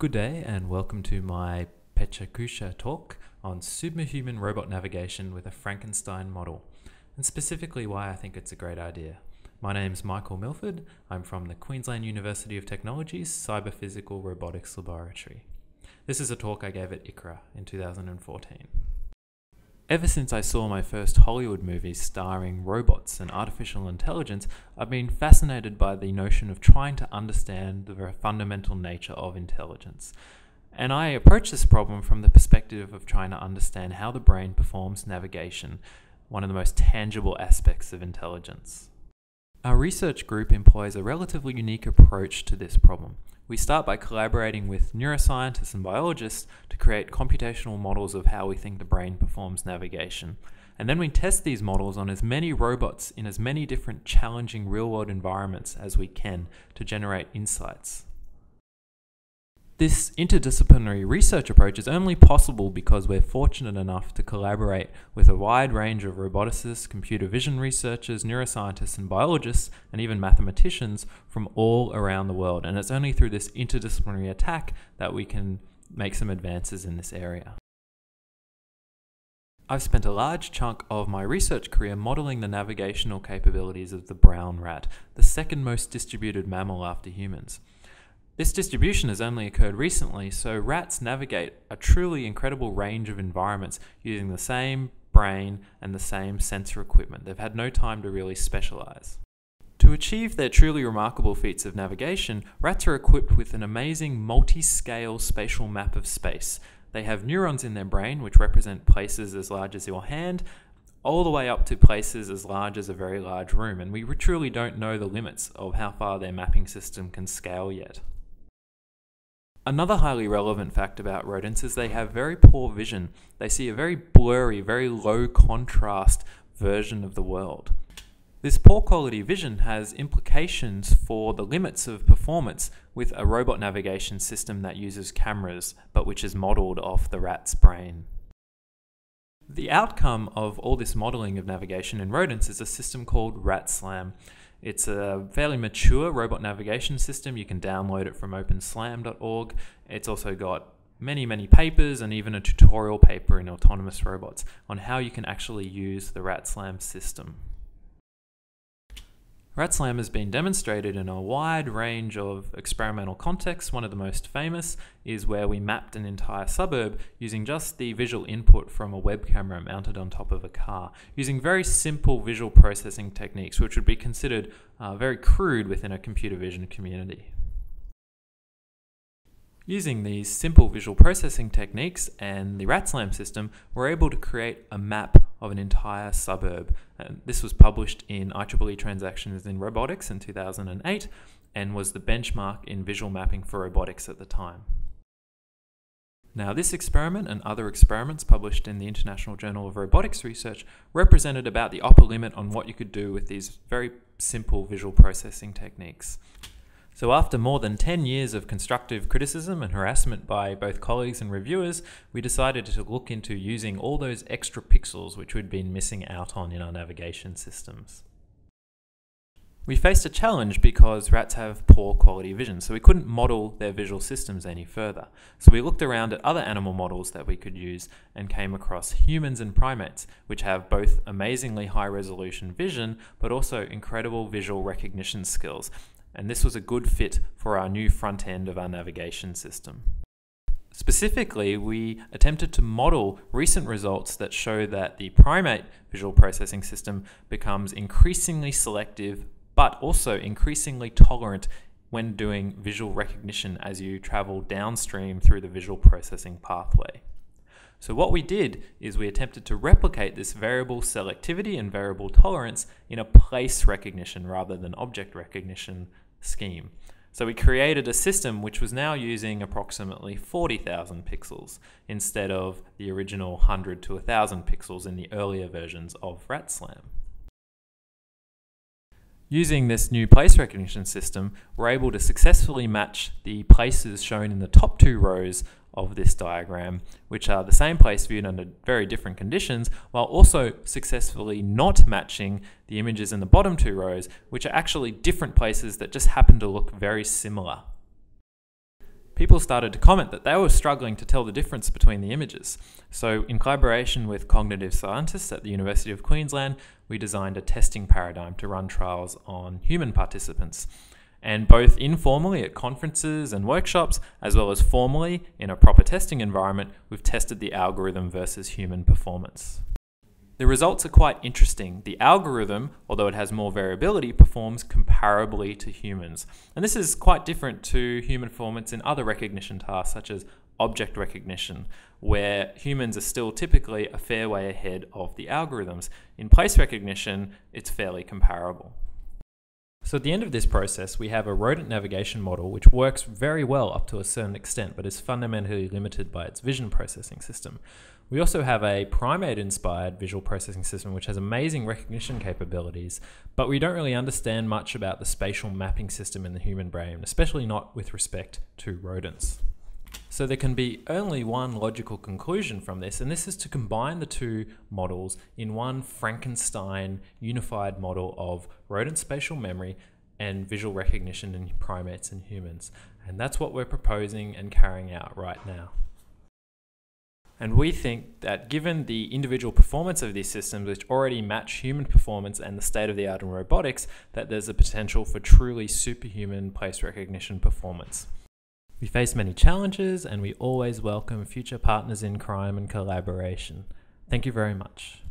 Good day and welcome to my Pecha Kucha talk on superhuman robot navigation with a Frankenstein model, and specifically why I think it's a great idea. My name's Michael Milford. I'm from the Queensland University of Technology's Cyber-Physical Robotics Laboratory. This is a talk I gave at IEEE in 2014. Ever since I saw my first Hollywood movies starring robots and artificial intelligence, I've been fascinated by the notion of trying to understand the fundamental nature of intelligence. And I approach this problem from the perspective of trying to understand how the brain performs navigation, one of the most tangible aspects of intelligence. Our research group employs a relatively unique approach to this problem. We start by collaborating with neuroscientists and biologists to create computational models of how we think the brain performs navigation. And then we test these models on as many robots in as many different challenging real-world environments as we can to generate insights. This interdisciplinary research approach is only possible because we're fortunate enough to collaborate with a wide range of roboticists, computer vision researchers, neuroscientists and biologists, and even mathematicians from all around the world. And it's only through this interdisciplinary attack that we can make some advances in this area. I've spent a large chunk of my research career modeling the navigational capabilities of the brown rat, the second most distributed mammal after humans. This distribution has only occurred recently, so rats navigate a truly incredible range of environments using the same brain and the same sensor equipment. They've had no time to really specialize. To achieve their truly remarkable feats of navigation, rats are equipped with an amazing multiscale spatial map of space. They have neurons in their brain which represent places as large as your hand, all the way up to places as large as a very large room, and we truly don't know the limits of how far their mapping system can scale yet. Another highly relevant fact about rodents is they have very poor vision. They see a very blurry, very low contrast version of the world. This poor quality vision has implications for the limits of performance with a robot navigation system that uses cameras, but which is modeled off the rat's brain. The outcome of all this modeling of navigation in rodents is a system called OpenRatSLAM. It's a fairly mature robot navigation system. You can download it from openslam.org. It's also got many papers and even a tutorial paper in autonomous robots on how you can actually use the OpenRatSLAM system. OpenRatSLAM has been demonstrated in a wide range of experimental contexts. One of the most famous is where we mapped an entire suburb using just the visual input from a web camera mounted on top of a car, using very simple visual processing techniques which would be considered very crude within a computer vision community. Using these simple visual processing techniques and the OpenRatSLAM system, we're able to create a map of an entire suburb. And this was published in IEEE Transactions in Robotics in 2008 and was the benchmark in visual mapping for robotics at the time. Now, this experiment and other experiments published in the International Journal of Robotics Research represented about the upper limit on what you could do with these very simple visual processing techniques. So after more than 10 years of constructive criticism and harassment by both colleagues and reviewers, we decided to look into using all those extra pixels which we'd been missing out on in our navigation systems. We faced a challenge because rats have poor quality vision, so we couldn't model their visual systems any further. So we looked around at other animal models that we could use and came across humans and primates, which have both amazingly high-resolution vision, but also incredible visual recognition skills. And this was a good fit for our new front end of our navigation system. Specifically, we attempted to model recent results that show that the primate visual processing system becomes increasingly selective, but also increasingly tolerant when doing visual recognition as you travel downstream through the visual processing pathway. So what we did is we attempted to replicate this variable selectivity and variable tolerance in a place recognition rather than object recognition scheme. So we created a system which was now using approximately 40,000 pixels instead of the original 100 to 1,000 pixels in the earlier versions of OpenRatSLAM. Using this new place recognition system, we're able to successfully match the places shown in the top two rows of this diagram, which are the same place viewed under very different conditions, while also successfully not matching the images in the bottom two rows, which are actually different places that just happen to look very similar. people started to comment that they were struggling to tell the difference between the images. So in collaboration with cognitive scientists at the University of Queensland, we designed a testing paradigm to run trials on human participants. And both informally at conferences and workshops, as well as formally in a proper testing environment, we've tested the algorithm versus human performance. The results are quite interesting. The algorithm, although it has more variability, performs comparably to humans. And this is quite different to human performance in other recognition tasks, such as object recognition, where humans are still typically a fair way ahead of the algorithms. In place recognition, it's fairly comparable. So at the end of this process, we have a rodent navigation model which works very well up to a certain extent, but is fundamentally limited by its vision processing system. We also have a primate-inspired visual processing system which has amazing recognition capabilities, but we don't really understand much about the spatial mapping system in the human brain, especially not with respect to rodents. So there can be only one logical conclusion from this, and this is to combine the two models in one Frankenstein unified model of rodent spatial memory and visual recognition in primates and humans. And that's what we're proposing and carrying out right now. And we think that given the individual performance of these systems, which already match human performance and the state of the art in robotics, that there's a potential for truly superhuman place recognition performance. We face many challenges, and we always welcome future partners in crime and collaboration. Thank you very much.